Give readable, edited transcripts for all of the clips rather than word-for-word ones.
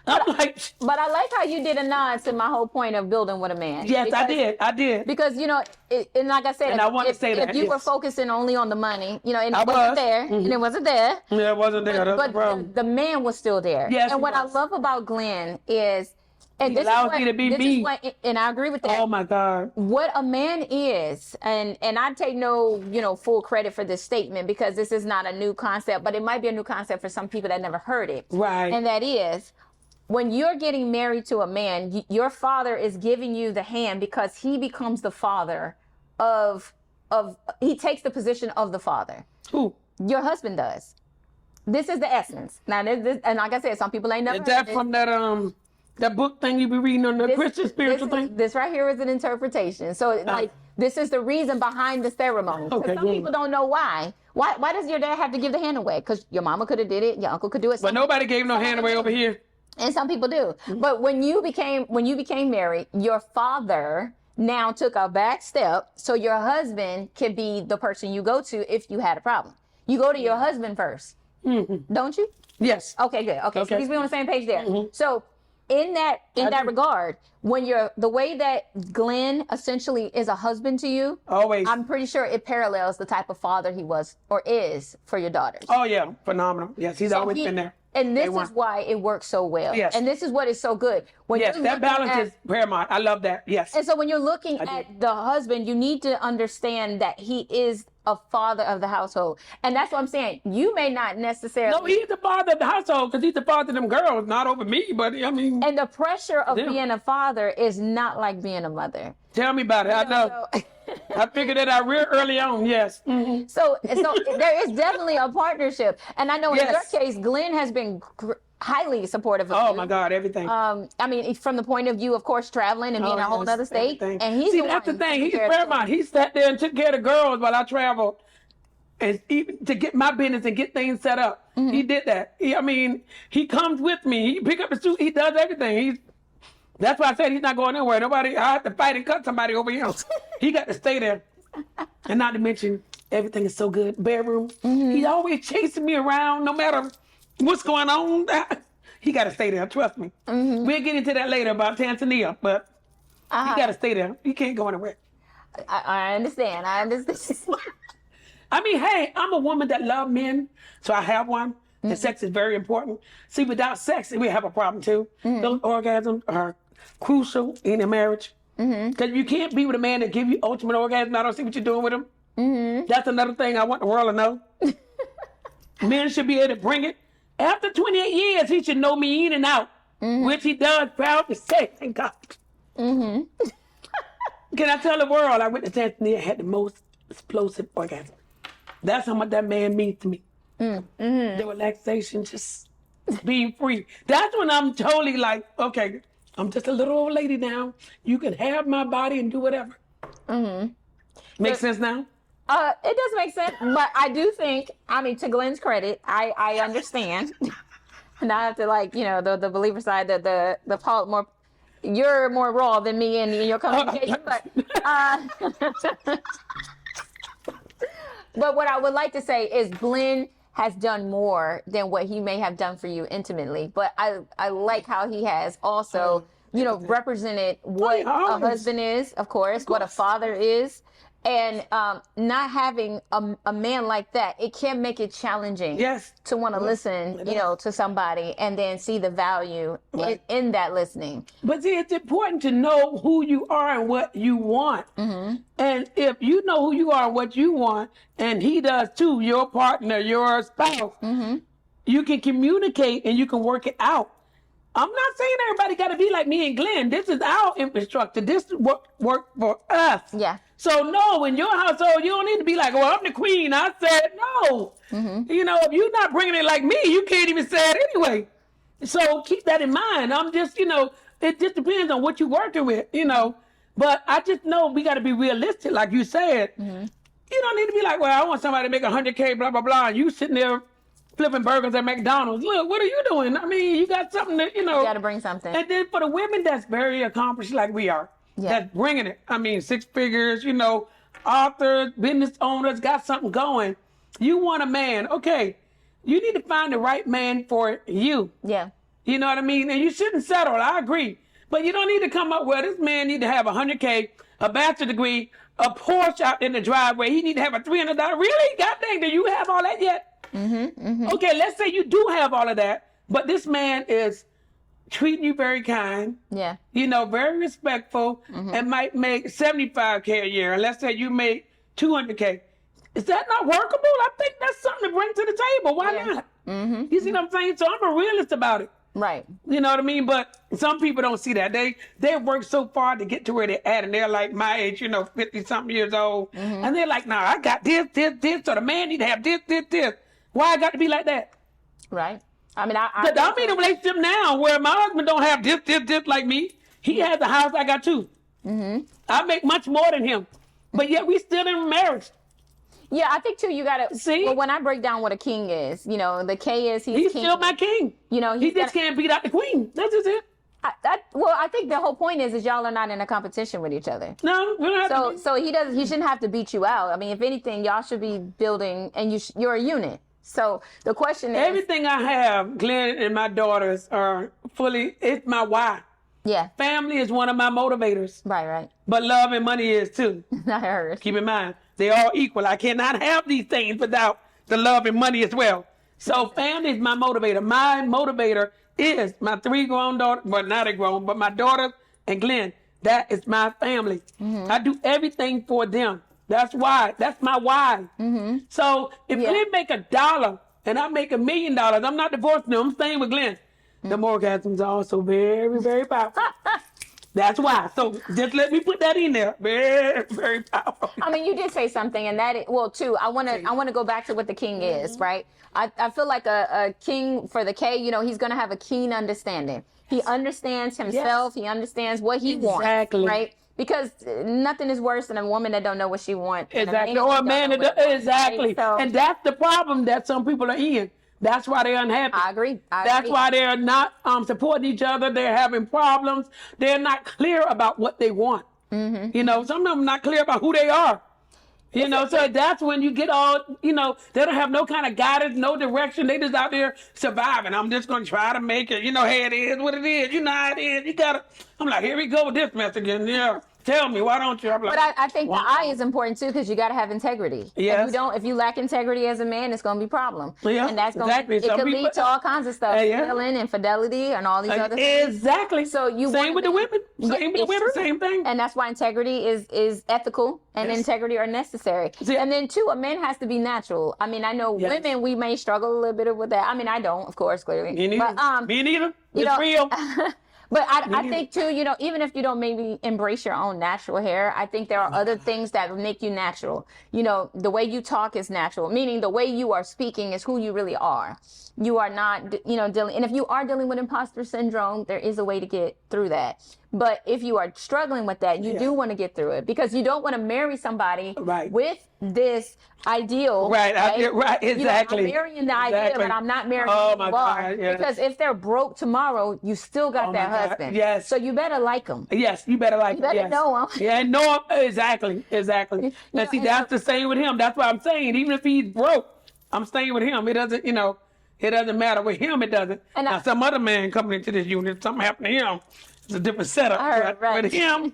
But I like how you did a nod to my whole point of building with a man. Yes, I did. Because, you know, and like I said, and I want to say that if you were focusing only on the money, you know, and it wasn't there, and it wasn't there. Yeah, it wasn't there. That's But the problem. the man was still there. Yes, and what I was. love about Glenn is, and He this allows is what, me to be this me. is what, and I agree with that. Oh my God. What a man is, and I take no, you know, full credit for this statement because this is not a new concept, but it might be a new concept for some people that never heard it. Right. And that is, when you're getting married to a man, your father is giving you the hand because he becomes the father of he takes the position of the father. Who? Your husband does. This is the essence. Now, this, and like I said, some people ain't never Is that from that book thing you be reading on the Christian spiritual thing? This right here is an interpretation. So, like, this is the reason behind the ceremony. Okay, some people don't know why. Why does your dad have to give the hand away? Because your mama could have did it, your uncle could do it. But nobody gave no hand away over here. And some people do. But when you became married, your father now took a back step so your husband can be the person you go to if you had a problem. You go to your husband first, don't you? Yes. Okay, good. Okay, so we on the same page there. So in that regard, when the way that Glenn essentially is a husband to you, Always. I'm pretty sure it parallels the type of father he was or is for your daughters. Oh yeah, phenomenal. Yes, he's always been there. And this is why it works so well. Yes. And this is what is so good. When Yes, that balance is paramount. I love that. Yes. And so when you're looking at the husband, you need to understand that he is a father of the household. And that's what I'm saying. You may not necessarily... No, he's the father of the household because he's the father of them girls, not over me, but I mean... And the pressure of being a father is not like being a mother. Tell me about it. I know. I figured that out real early on, yes. So there is definitely a partnership. And I know in your case, Glenn has been highly supportive of you. Oh my God, everything. I mean, from the point of view, of course, traveling and being in a whole other state. Everything. And he's that's the thing. He's paramount. He sat there and took care of the girls while I traveled, and even to get my business and get things set up. He did that. He comes with me. He pick up the suit. He does everything. That's why I said he's not going nowhere. I have to fight and cut somebody over here. He got to stay there. And not to mention, everything is so good. Bedroom. He's always chasing me around no matter what's going on. He got to stay there. Trust me. We'll get into that later about Tanzania, but he got to stay there. He can't go anywhere. I understand. I mean, hey, I'm a woman that loves men, so I have one. And sex is very important. See, without sex, we have a problem too. Those orgasms are crucial in a marriage. Because you can't be with a man that give you ultimate orgasm. I don't see what you're doing with him. That's another thing I want the world to know. Men should be able to bring it. After 28 years, he should know me in and out, which he does proud to say. Thank God. Can I tell the world I went to Tanzania, had the most explosive orgasm. That's how much that man means to me. The relaxation, just being free. That's when I'm totally like, okay, I'm just a little old lady now. You can have my body and do whatever. Make sense now? It does make sense, but I do think, to Glenn's credit, I understand. And I have to the believer side, the Paul more, you're more raw than me in your communication, but what I would like to say is Glenn has done more than what he may have done for you intimately. But I like how he has also, represented what a husband is, of course, what a father is. And not having a man like that, it can make it challenging to want to listen, to somebody and then see the value in that listening. But see, it's important to know who you are and what you want. And if you know who you are and what you want, and he does too, your partner, your spouse, you can communicate and you can work it out. I'm not saying everybody got to be like me and Glenn. This is our infrastructure. This is what work for us. Yeah. So no, in your household, you don't need to be like, well, I'm the queen. I said no. If you're not bringing it like me, you can't even say it anyway. So keep that in mind. I'm just, it just depends on what you're working with, But I just know we got to be realistic, like you said. You don't need to be like, well, I want somebody to make 100K, blah, blah, blah. And you sitting there flipping burgers at McDonald's. Look, what are you doing? You got something that, You got to bring something. And then for the women that's very accomplished like we are, that's bringing it. 6 figures, authors, business owners, got something going. You want a man. Okay, you need to find the right man for you. Yeah. You know what I mean? And you shouldn't settle. I agree. But you don't need to come up with, this man need to have 100K, a bachelor's degree, a Porsche out in the driveway. He need to have a $300. Really? God dang, do you have all that yet? Okay, let's say you do have all of that, but this man is treating you very kind. Yeah. You know, very respectful, and might make 75K a year. And let's say you make 200K. Is that not workable? I think that's something to bring to the table. Why not? You see what I'm saying? So I'm a realist about it. Right. You know what I mean? But some people don't see that. They work so far to get to where they're at, and they're like my age, you know, 50-something years old. And they're like, nah, I got this. So the man need to have this. Why I got to be like that? Right. I mean, I'm in a relationship now where my husband don't have this like me. He has a house, I got two. I make much more than him. But yet we still in marriage. Yeah, I think too. You gotta see. Well, when I break down what a king is, you know, the K is he's king. Still my king. You know, he just can't beat out the queen. That's just it. I think the whole point is y'all are not in a competition with each other. No, we don't have to. So he shouldn't have to beat you out. I mean, if anything, y'all should be building, and you're a unit. So the question is, everything I have, Glenn and my daughters are fully. It's my why. Yeah. Family is one of my motivators. Right. But love and money is too. I heard. Keep in mind, they're all equal. I cannot have these things without the love and money as well. So family is my motivator. My motivator is my 3 grown daughters. Well, not they grown, but my daughters and Glenn. That is my family. I do everything for them. That's why. That's my why. So if Glenn make $1 and I make $1 million, I'm not divorcing them. I'm staying with Glenn. The orgasms are also very, very powerful. That's why. So just let me put that in there. Very, very powerful. I mean, you did say something, and too. I want to go back to what the king is, right? I feel like a king for the K. You know, he's going to have a keen understanding. He understands himself. He understands what he wants. Right? Because nothing is worse than a woman that don't know what she wants. Exactly. Or a man that exactly. Right? So, and that's the problem that some people are in. That's why they're unhappy. I agree. That's why they're not supporting each other. They're having problems. They're not clear about what they want. You know, some of them not clear about who they are. You know, so that's when you get all, you know, they don't have no kind of guidance, no direction. They just out there surviving. I'm just going to try to make it. You know, hey, it is what it is. You know how it is. You got to, I'm like, here we go with this mess again. Yeah. Tell me, why don't you? I'm like, but I think the I is important too, because you got to have integrity. Yes. If you lack integrity as a man, it's going to be a problem. Yeah, and that's going it could lead to all kinds of stuff, stealing, infidelity, and all these other things. Exactly. So same with the women. Same with the women. Same thing. And that's why integrity is ethical, and integrity are necessary. And then too, a man has to be natural. I mean, I know women, we may struggle a little bit with that. I mean, I don't, of course, clearly. Me neither. But, me neither. It's real. But I think too, you know, even if you don't maybe embrace your own natural hair, I think there are other things that make you natural. You know, the way you talk is natural, meaning the way you are speaking is who you really are. You are not, you know, dealing, and if you are dealing with imposter syndrome, there is a way to get through that. But if you are struggling with that, you do want to get through it, because you don't want to marry somebody with this ideal. Right, exactly. You know, I'm marrying the ideal, but I'm not marrying who you are. Because if they're broke tomorrow, you still got that husband. Yes. So you better like him. Yes, you better like him. You better know him. Yeah, know him. Exactly. And see, that's the same with him. That's what I'm saying. Even if he's broke, I'm staying with him. It doesn't, you know, it doesn't matter. With him, it doesn't. And now, some other man coming into this unit, something happened to him. It's a different setup. But with him,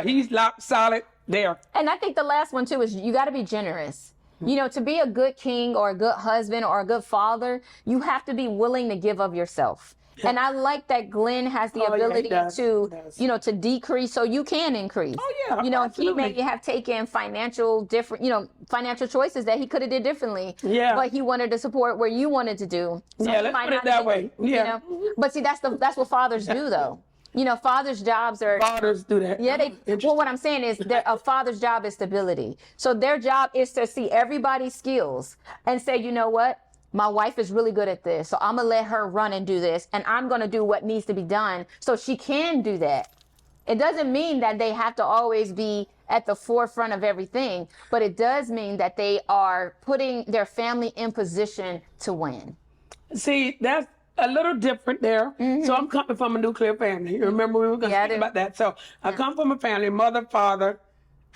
he's locked solid there. And I think the last one too is you got to be generous. You know, to be a good king or a good husband or a good father, you have to be willing to give of yourself. Yeah. And I like that Glenn has the ability to, you know, to decrease so you can increase. Oh, yeah. You know, absolutely. He may have taken financial choices that he could have did differently. Yeah. But he wanted to support where you wanted to do. So let's put it that way. Yeah. You know? But see, that's what fathers do, though. You know, fathers' jobs are... Fathers do that. Yeah, well, what I'm saying is a father's job is stability. So their job is to see everybody's skills and say, you know what? My wife is really good at this, so I'm going to let her run and do this, and I'm going to do what needs to be done so she can do that. It doesn't mean that they have to always be at the forefront of everything, but it does mean that they are putting their family in position to win. See, that's a little different there. Mm-hmm. So I'm coming from a nuclear family. You remember we were going to speak about that? So I come from a family, mother, father,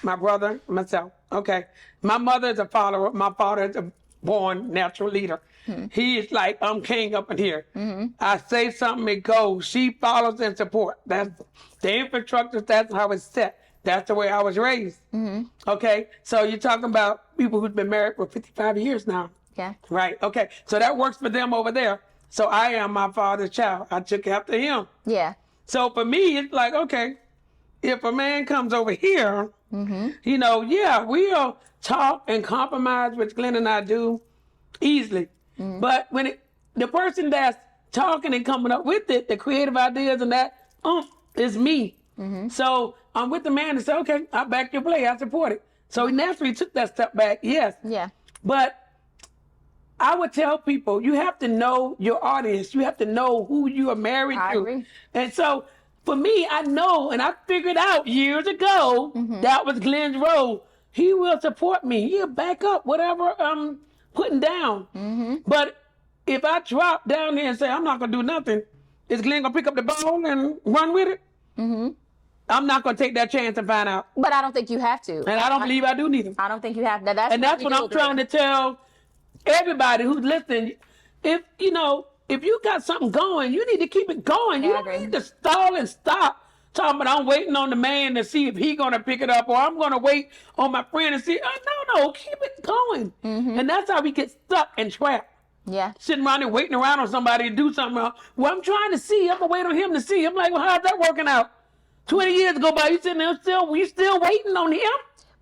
my brother, myself. Okay. My mother is a follower. My father is a born natural leader. He is like, I'm king up in here. I say something, it goes. She follows and support. That's the infrastructure. That's how it's set. That's the way I was raised. Okay, so you're talking about people who've been married for 55 years now. Yeah. Right. Okay, so that works for them over there. So I am my father's child. I took after him. Yeah. So for me, it's like, okay, if a man comes over here, you know, yeah, we'll talk and compromise, which Glenn and I do easily. But when the person that's talking and coming up with it, the creative ideas and that, is me. So I'm with the man and say, okay, I back your play, I support it. So he naturally took that step back, yes. Yeah. But I would tell people, you have to know your audience. You have to know who you are married I to. agree. And so for me, I know, and I figured out years ago, that was Glenn's role. He will support me. He'll back up whatever I'm putting down. But if I drop down there and say, I'm not going to do nothing, is Glenn going to pick up the ball and run with it? I'm not going to take that chance and find out. But I don't think you have to. And I don't believe I do neither. I don't think you have. That's what I'm trying to tell everybody who's listening. If you got something going, you need to keep it going. You don't need to stall and stop talking about I'm waiting on the man to see if he's going to pick it up, or I'm going to wait on my friend to see. No, keep it going. And that's how we get stuck and trapped. Yeah. Sitting around there waiting around on somebody to do something else. Well, I'm trying to see. I'm going to wait on him to see. I'm like, well, how's that working out? 20 years go by, you sitting there still waiting on him?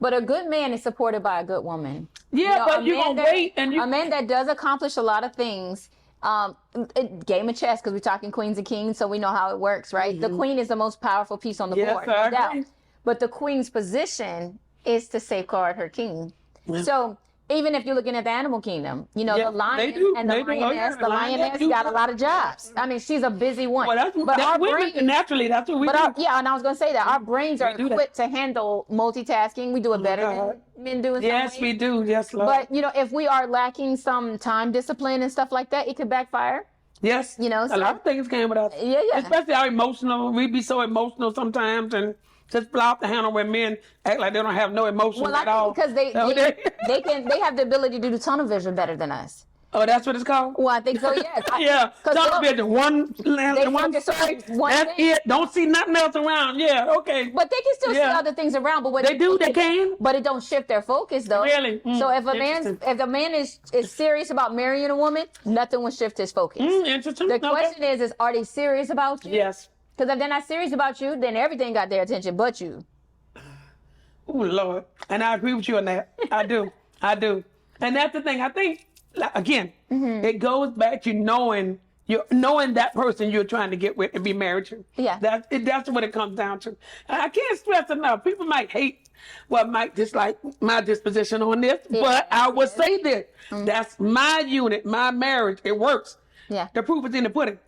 But a good man is supported by a good woman. Yeah, but you're going to wait. A man that does accomplish a lot of things, game of chess, because we're talking queens and kings, so we know how it works, right? The queen is the most powerful piece on the board. No doubt. But the queen's position is to safeguard her king. So even if you're looking at the animal kingdom, the lion and the lioness, the lioness got a lot of jobs. I mean, she's a busy one. Well, that's women, naturally, that's what we do. And I was going to say that our brains are equipped to handle multitasking. We do it better than men do. Yes, we do. Yes, Lord. But, if we are lacking some time discipline and stuff like that, it could backfire. Yes. A lot of things came with us. Yeah. Especially our emotional. We be so emotional sometimes and just fly off the handle when men act like they don't have no emotion at all. Because they have the ability to do tunnel vision better than us. Oh, that's what it's called? Well, I think so, yes. Yeah, tunnel vision, one side, that's it. Don't see nothing else around. Yeah, okay. But they can still see other things around. But what they can. But it don't shift their focus, though. Really? So if a man is serious about marrying a woman, nothing will shift his focus. Interesting. The question is are they serious about you? Yes. Because if they're not serious about you, then everything got their attention but you. Oh, Lord. And I agree with you on that. I do. And that's the thing. I think, again, it goes back to knowing that person you're trying to get with and be married to. Yeah. That's what it comes down to. And I can't stress enough. People might hate, might dislike my disposition on this, but I would say this. That's my unit, my marriage. It works. Yeah. The proof is in the pudding.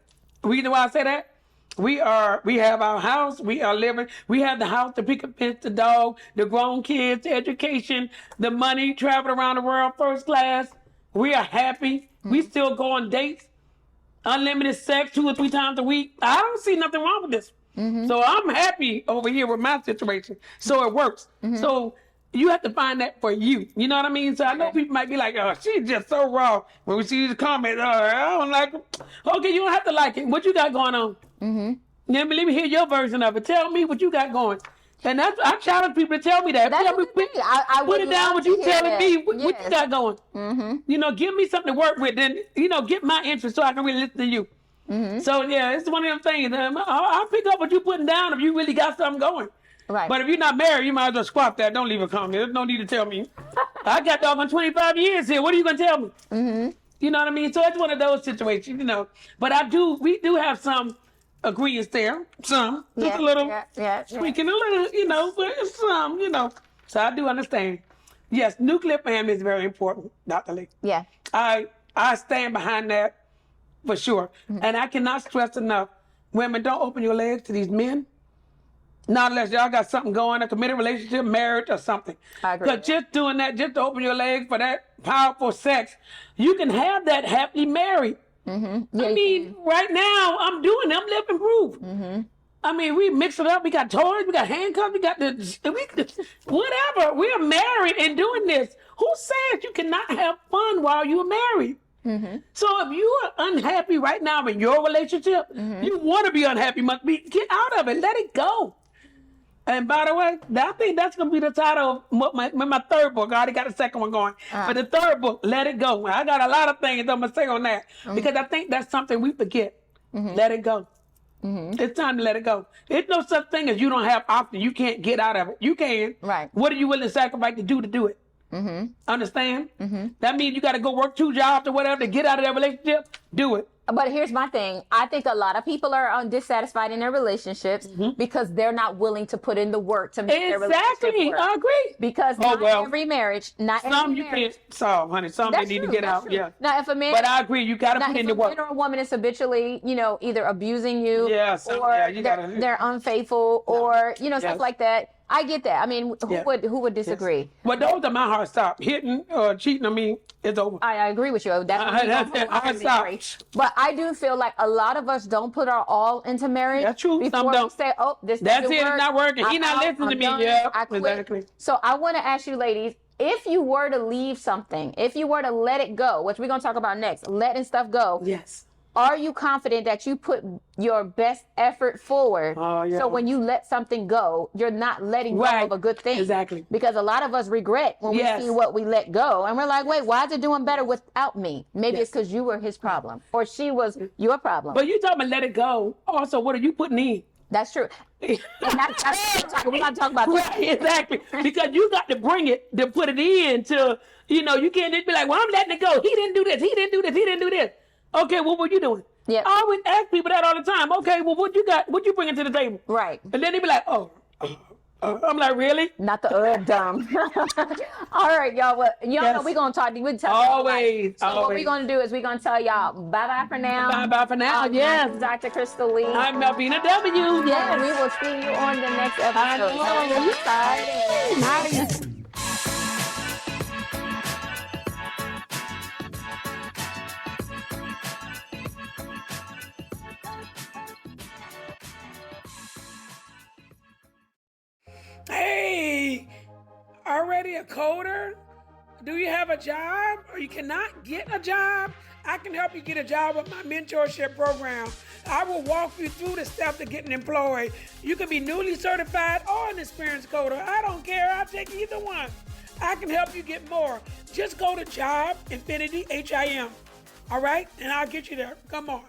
Reason why I say that? We have our house, we are living, we have the house, the picket fence, the dog, the grown kids, the education, the money, travel around the world, first class. We are happy. We still go on dates, unlimited sex 2 or 3 times a week. I don't see nothing wrong with this. So I'm happy over here with my situation. So it works. So you have to find that for you. You know what I mean? So I know people might be like, oh, she's just so raw. When we see these comments, I don't like it. Okay, you don't have to like it. What you got going on? Let me hear your version of it. Tell me what you got going. And I challenge people to tell me that. Tell me, put it down what you telling me. What you got going? Give me something to work with. Then, get my interest so I can really listen to you. So, yeah, it's one of them things. I'll pick up what you putting down if you really got something going. Right. But if you're not married, you might as well squat that. Don't leave a comment. There's no need to tell me. I got doggone 25 years here. What are you going to tell me? You know what I mean? So it's one of those situations, But we do have some agreements there. Some. Just a little tweaking a little, but it's some, So I do understand. Yes, nuclear family is very important, Dr. Lee. Yeah. I stand behind that for sure. And I cannot stress enough, women, don't open your legs to these men. Not unless y'all got something going, a committed relationship, marriage, or something. I agree. Because just doing that, just to open your legs for that powerful sex, you can have that happily married. Yeah, I mean, right now, I'm living proof. I mean, we mix it up. We got toys, we got handcuffs, we got whatever. We're married and doing this. Who says you cannot have fun while you're married? So if you are unhappy right now in your relationship, you want to be unhappy, must be, get out of it, let it go. And by the way, I think that's going to be the title of my third book. I already got the second one going. But the third book, Let It Go. I got a lot of things I'm going to say on that. Because I think that's something we forget. Let it go. It's time to let it go. There's no such thing as you don't have options. You can't get out of it. You can. Right. What are you willing to sacrifice to do it? Understand? That means you got to go work 2 jobs or whatever to get out of that relationship. Do it. But here's my thing. I think a lot of people are dissatisfied in their relationships because they're not willing to put in the work to make their relationship work. I agree. Because not every marriage, some you can't solve, honey. Some they need to get out. Yeah. Now, if a man, but I agree, you got to put in the work. If a man or a woman is habitually, either abusing you, or they're unfaithful, or stuff like that. I get that. I mean, who would disagree? Yes. Well, those are my hard stop. Hitting or cheating on me is over. I agree with you. That's hard stop. But I do feel like a lot of us don't put our all into marriage. That's true. Before Some don't. We say, that's it. It's not working. He's not listening to me. Yeah, exactly. So I want to ask you, ladies, if you were to leave something, if you were to let it go, which we're going to talk about next, letting stuff go. Yes. Are you confident that you put your best effort forward? Oh, yeah. So when you let something go, you're not letting go of a good thing. Exactly. Because a lot of us regret when we see what we let go. And we're like, wait, why is it doing better without me? Maybe it's because you were his problem or she was your problem. But you talking about let it go. Also, what are you putting in? That's true. And we're going to talk about that. Exactly. Because you got to bring it, to put it in to, you can't just be like, well, I'm letting it go. He didn't do this. He didn't do this. He didn't do this. Okay, well, what you doing? Yeah. I always ask people that all the time. Okay, well, what you got? What you bringing to the table? Right. And then they be like, I'm like, really? Not the dumb. All right, y'all. Well, know we're going to talk. We'll talk always. So what we're going to do is we're going to tell y'all bye-bye for now. Bye-bye for now, yes. I'm Dr. Crystal Lee. I'm Melvina W. Yes. And we will see you on the next episode. Nice. Hey, already a coder? Do you have a job or you cannot get a job? I can help you get a job with my mentorship program. I will walk you through the steps to getting employed. You can be newly certified or an experienced coder. I don't care. I'll take either one. I can help you get more. Just go to Job Infinity HIM. All right? And I'll get you there. Come on.